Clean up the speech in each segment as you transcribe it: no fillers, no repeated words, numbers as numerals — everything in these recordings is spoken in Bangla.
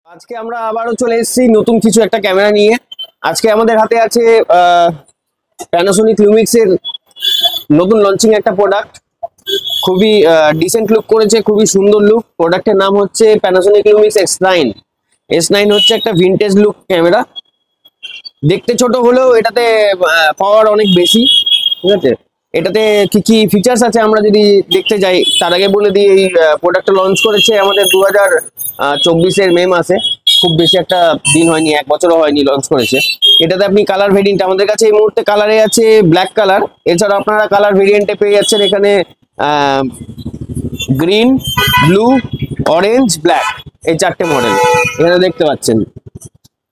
আজকে আমরা আবারও চলে এসেছি নতুন কিছু একটা ক্যামেরা নিয়ে। আজকে আমাদের হাতে আছে প্যানাসোনিক লুমিক্স এর নতুন লঞ্চিং একটা প্রোডাক্ট। খুবই ডিসেন্ট লুক করেছে, খুবই সুন্দর লুক। প্রোডাক্টের নাম হচ্ছে প্যানাসোনিক লুমিক্স S9। S9 হচ্ছে একটা ভিনটেজ লুক ক্যামেরা। দেখতে ছোট হলেও এটাতে পাওয়ার অনেক বেশি। ঠিক আছে, এটাতে কি কি ফিচার্স আছে আমরা যদি দেখতে যাই তার আগে বলে দিই, এই প্রোডাক্টটা লঞ্চ করেছে আমাদের 2024-এর মে মাসে। খুব বেশি একটা দিন হয়নি, 1 বছরও হয়নি লঞ্চ করেছে। এটাতে আপনি কালার ভেরিয়েন্ট, আমাদের কাছে এই মুহূর্তে কালারে আছে ব্ল্যাক কালার। এছাড়া আপনারা কালার ভেরিয়েন্টে পেয়ে যাচ্ছেন এখানে গ্রিন, ব্লু, অরেঞ্জ, ব্ল্যাক, এই 4টে মডেল এখানে দেখতে পাচ্ছেন।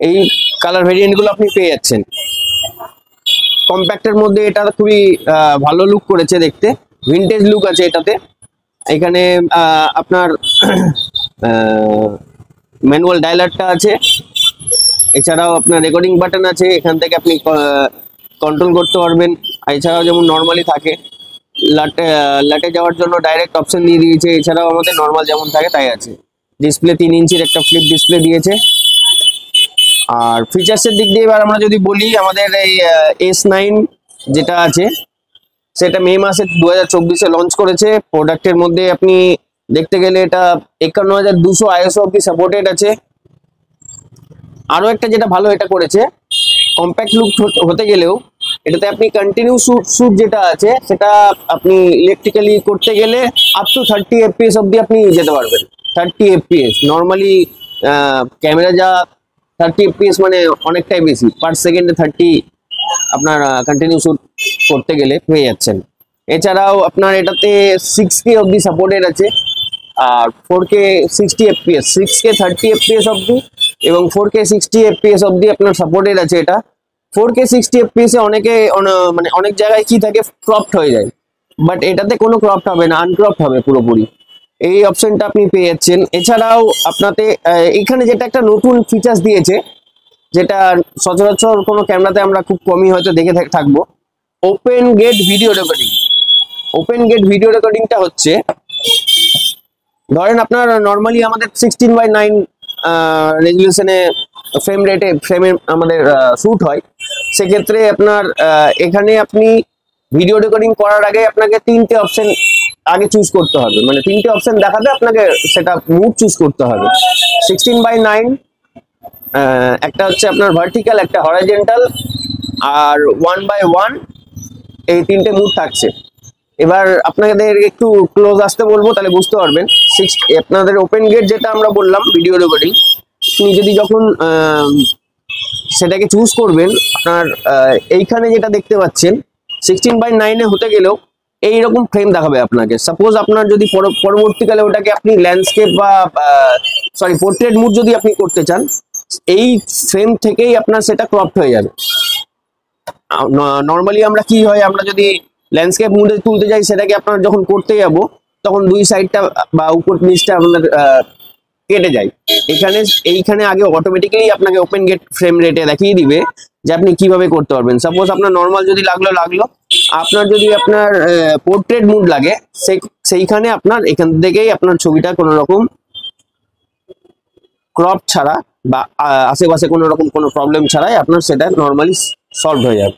এই কালার ভেরিয়েন্ট গুলো আপনি পেয়ে যাচ্ছেন। কম্প্যাক্টের মধ্যে এটা খুবই ভালো লুক করেছে, দেখতে ভিনটেজ লুক আছে এটাতে। এখানে আপনার ম্যানুয়াল ডায়ালারটা আছে, এছাড়াও আপনার রেকর্ডিং বাটন আছে, এখান থেকে আপনি কন্ট্রোল করতে পারবেন। এছাড়াও যেমন নর্মালি থাকে লাটে যাওয়ার জন্য ডাইরেক্ট অপশন দিয়ে দিয়েছে। এছাড়াও আমাদের নর্মাল যেমন থাকে তাই আছে। ডিসপ্লে 3 ইঞ্চির একটা ফ্লিপ ডিসপ্লে দিয়েছে। আর ফিচার্সের দিক দিয়ে এবার আমরা যদি বলি, আমাদের এই S9 যেটা আছে সেটা মে মাসে 2024-এ লঞ্চ করেছে। প্রোডাক্টের মধ্যে আপনি দেখতে গেলে এটা 51200 ISO অব্দি সাপোর্টেড আছে। আরো একটা যেটা ভালো এটা করেছে, কম্প্যাক্ট লুক হতে গেলেও এটাতে আপনি কন্টিনিউ শুট যেটা আছে সেটা আপনি ইলেকট্রিক্যালি করতে গেলে আপ টু 30 FPS অব্দি আপনি যেতে পারবেন। 30 FPS নর্মালি ক্যামেরা যা 30 FPS মানে অনেকটাই বেশি। পার সেকেন্ডে 30 আপনার কন্টিনিউ শুট করতে গেলে পেয়ে যাচ্ছেন। এছাড়াও আপনার এটাতে 6K অব্দি সাপোর্টেড আছে, আর 4K 60 FPS, 6K 30 FPS অব্দি এবং 4K 60 FPS অব্দি আপনার সাপোর্টেড আছে। এটা 4K 60 FPS এ মানে অনেক জায়গায় কি থাকে, ক্রপড হয়ে যায়, বাট এটাতে কোনো ক্রপড হবে না, আনক্রপড হবে পুরোপুরি। এই অপশনটা আপনি পেয়ে যাচ্ছেন। এছাড়াও আপনাতে এখানে যেটা একটা নতুন ফিচার্স দিয়েছে, যেটা সচরাচর কোনো ক্যামেরাতে আমরা খুব কমই হয়তো দেখে থাকবো, open gate video recording. Open gate video রেকর্ডিংটা হচ্ছে, ধরেন আপনার নর্মালি আমাদের 16:9 রেজলিউশনে ফ্রেমে আমাদের শুট হয়। সেক্ষেত্রে আপনার এখানে আপনি ভিডিও রেকর্ডিং করার আগে আপনাকে 3টে অপশন আগে চুজ করতে হবে, মানে 3টে অপশন দেখাতে আপনাকে সেটা মুড চুজ করতে হবে। 16:9, একটা হচ্ছে আপনার ভার্টিক্যাল, একটা হরাইজন্টাল, আর 1:1, এই 3টে মুড থাকছে। এবার আপনাদের একটু ক্লোজ আসতে বলবো, তাহলে বুঝতে পারবেন। আপনাদের ওপেন গেট যেটা আমরা বললাম ভিডিও রেকর্ডিং, আপনি যদি যখন সেটাকে চুজ করবেন, আপনার এইখানে যেটা দেখতে পাচ্ছেন 16:9 হতে গেলেও এইরকম ফ্রেম দেখাবে আপনাকে। সাপোজ আপনার যদি পরবর্তীকালে ওটাকে আপনি ল্যান্ডস্কেপ বা পোর্ট্রেট মুড যদি আপনি করতে চান, এই ফ্রেম থেকেই আপনার সেটা ক্রপড হয়ে যাবে। নর্মালি আমরা কি হয়, আমরা যদি ল্যান্ডস্কেপ মুডে তুলতে যাই, সেটাকে আপনার যখন করতে যাব তখন দুই সাইডটা বা উপর নিচটা আপনার কেটে যায়। এইখানে আগে অটোমেটিক্যালি আপনাকে ওপেন গেট ফ্রেম রেটে দেখিয়ে দিবে যে আপনি কিভাবে করতে পারবেন। সাপোজ আপনার নর্মাল যদি লাগলো, আপনার যদি আপনার পোর্ট্রেট মুড লাগে, সেইখানে আপনার এখান থেকেই আপনার ছবিটা কোনো রকম ক্রপ ছাড়া বা আশেপাশে কোনো রকম কোনো প্রবলেম ছাড়াই আপনার সেটা নর্মালি সলভ হয়ে যাবে।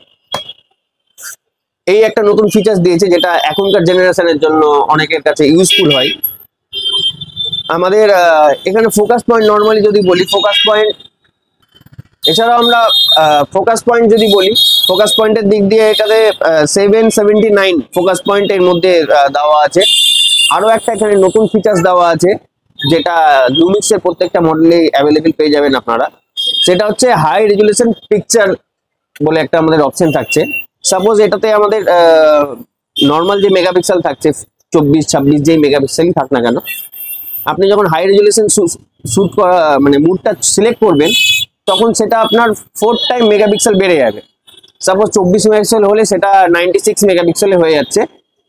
এই একটা নতুন ফিচার্স দিয়েছে, যেটা এখনকার জেনারেশনের জন্য অনেকের কাছে ইউজফুল হয়। আমাদের এখানে ফোকাস পয়েন্ট, নর্মালি যদি বলি ফোকাস পয়েন্ট, এছাড়াও আমরা ফোকাস পয়েন্ট যদি বলি, ফোকাস পয়েন্টের দিক দিয়ে এটাতে 779 ফোকাস পয়েন্টের মধ্যে দেওয়া আছে। আরো একটা এখানে নতুন ফিচার্স দেওয়া আছে, যেটা লুমিক্সের প্রত্যেকটা মডেলে অ্যাভেলেবেল পেয়ে যাবেন আপনারা। সেটা হচ্ছে হাই রেজুলেশন পিকচার বলে একটা আমাদের অপশন থাকছে। সাপোজ এটাতে আমাদের নর্মাল যে মেগাপিক্সেল থাকছে 24-26 যেই মেগাপিক্সেলই থাক না কেন, আপনি যখন হাই রেজুলেশন শুট করা মানে মুডটা সিলেক্ট করবেন, তখন সেটা আপনার 4 টাইম মেগাপিক্সেল বেড়ে যাবে। সাপোজ 24 মেগাপিক্সেল হলে সেটা 96 মেগাপিক্সেলে হয়ে যাচ্ছে।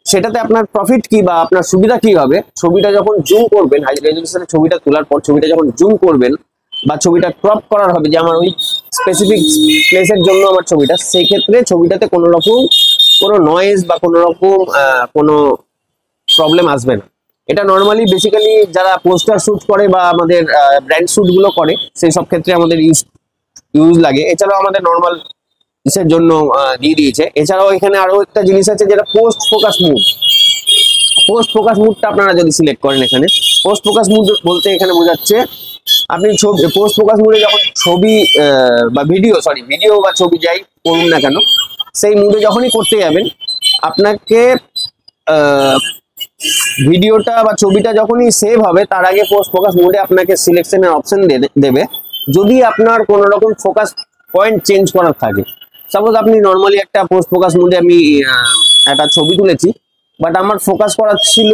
সেটাতে আপনার প্রফিট কি বা আপনার সুবিধা কি হবে, ছবিটা যখন জুম করবেন, হাই রেজুলেশনের ছবিটা তোলার পর ছবিটা যখন জুম করবেন বা ছবিটা ক্রপ করার হবে, যে আমার ওই স্পেসিফিক প্লেসের জন্য আমার ছবিটা, সেই ক্ষেত্রে ছবিটাতে কোনো রকম কোনো নয়েজ বা কোনো রকম কোনো প্রবলেম আসবে না। এটা নর্মালি বেসিক্যালি যারা পোস্টার শুট করে বা আমাদের ব্র্যান্ড শুট গুলো করে সেই সব ক্ষেত্রে আমাদের ইউজ লাগে। এছাড়াও আমাদের নর্মাল ইসের জন্য দিয়ে দিয়েছে। এছাড়াও এখানে আরো একটা জিনিস আছে যেটা post focus mood. Post focus মুডটা আপনারা যদি সিলেক্ট করেন, এখানে পোস্ট ফোকাস মুড বলতে এখানে বোঝাচ্ছে আপনি ছবি পোস্ট ফোকাস মুডে যখন ছবি বা ভিডিও বা ছবি যাই করুন না কেন, সেই মুডে যখনই করতে যাবেন আপনাকে ভিডিওটা বা ছবিটা যখনই সেভ হবে তার আগে পোস্ট ফোকাস মোডে আপনাকে সিলেকশনের অপশন দেবে। যদি আপনার কোনো রকম ফোকাস পয়েন্ট চেঞ্জ করার থাকে, সাপোজ আপনি নর্মালি একটা পোস্ট ফোকাস মোডে আমি একটা ছবি তুলেছি, বাট আমার ফোকাস করা ছিল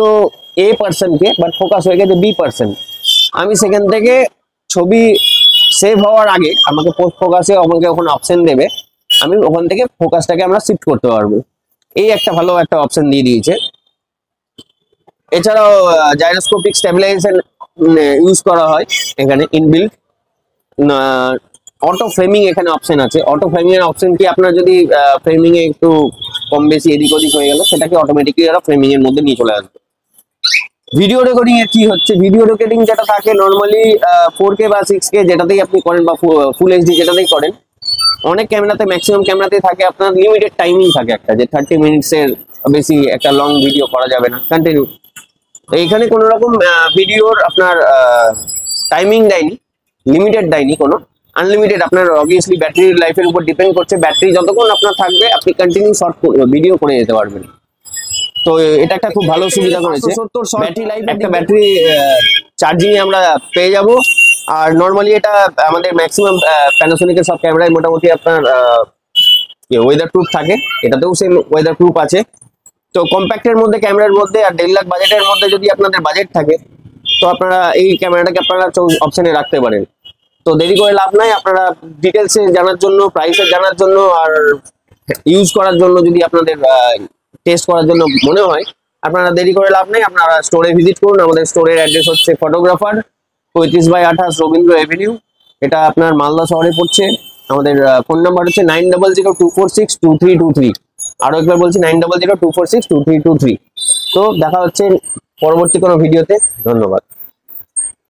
এ পার্সনকে, বাট ফোকাস হয়ে গেছে বি পার্সন। আমি সেখান থেকে ছবি সেভ হওয়ার আগে আমাকে পোস্ট ফোকাসে আমাকে ওখানে অপশন দেবে, আমি ওখান থেকে ফোকাসটাকে আমরা শিফট করতে পারবো। এই একটা ভালো একটা অপশন দিয়ে দিয়েছে। এছাড়াও জাইরোস্কোপিক স্টেবিলাইজেশন ইউজ করা হয় এখানে ইনবিল্ট। অটো ফ্রেমিং এখানে অপশন আছে। অটো ফ্রেমিং এর অপশন কি, আপনার যদি ফ্রেমিং এ একটু কম বেশি এদিক ওদিক হয়ে গেল, সেটাকে অটোমেটিকলি ওরা ফ্রেমিং এর মধ্যে নিয়ে চলে আসবে। ভিডিও রেকর্ডিং এর কি হচ্ছে, ভিডিও রেকর্ডিং যেটা থাকে নর্মালি 4K বা 6K যেটাতেই আপনি করেন বা ফুল এইচডি যেটাতেই করেন, অনেক ক্যামেরাতে ম্যাক্সিমাম ক্যামেরাতে থাকে আপনার লিমিটেড টাইমিং থাকে একটা, যে 30 মিনিটস এর বেশি একটা লং ভিডিও করা যাবে না কন্টিনিউ। তো এখানে কোনো রকম ভিডিওর আপনার টাইমিং দেয়নি, লিমিটেড দেয়নি, কোনো আনলিমিটেড। আপনার অবভিয়াসলি ব্যাটারির লাইফের উপর ডিপেন্ড করছে, ব্যাটারি যতক্ষণ আপনার থাকবে আপনি কন্টিনিউ শর্ট ভিডিও করে যেতে পারবেন। তো এটা একটা খুব ভালো সুবিধা করেছে। ব্যাটারি লাইফ একটা ব্যাটারি চার্জিং আমরা পেয়ে যাব। আর নর্মালি এটা আমাদের ম্যাক্সিমাম প্যানাসোনিকের সব ক্যামেরায় মোটামুটি আপনার ওয়েদার প্রুফ থাকে, এটাতেও সেম ওয়েদার প্রুফ আছে। তো কম্প্যাক্টের মধ্যে, ক্যামেরার মধ্যে আর 1.5 লাখ বাজেটের মধ্যে যদি আপনাদের বাজেট থাকে, তো আপনারা এই ক্যামেরাটাকে আপনারা অপশনে রাখতে পারেন। তো দেরি করে লাভ নাই, আপনারা ডিটেলসে জানার জন্য, প্রাইসে জানার জন্য আর ইউজ করার জন্য, যদি আপনাদের টেস্ট করার জন্য মনে হয়, আপনারা দেরি করে লাভ নাই, আপনারা স্টোরে ভিজিট করুন। আমাদের স্টোরের অ্যাড্রেস হচ্ছে ফটোগ্রাফার 35/28 রবীন্দ্র এভিনিউ, এটা আপনার মালদা শহরে পড়ছে। আমাদের ফোন নাম্বার হচ্ছে 9002462323। আরো একবার বলছি 9002462323। তো দেখা হচ্ছে পরবর্তী কোনো ভিডিওতে। ধন্যবাদ।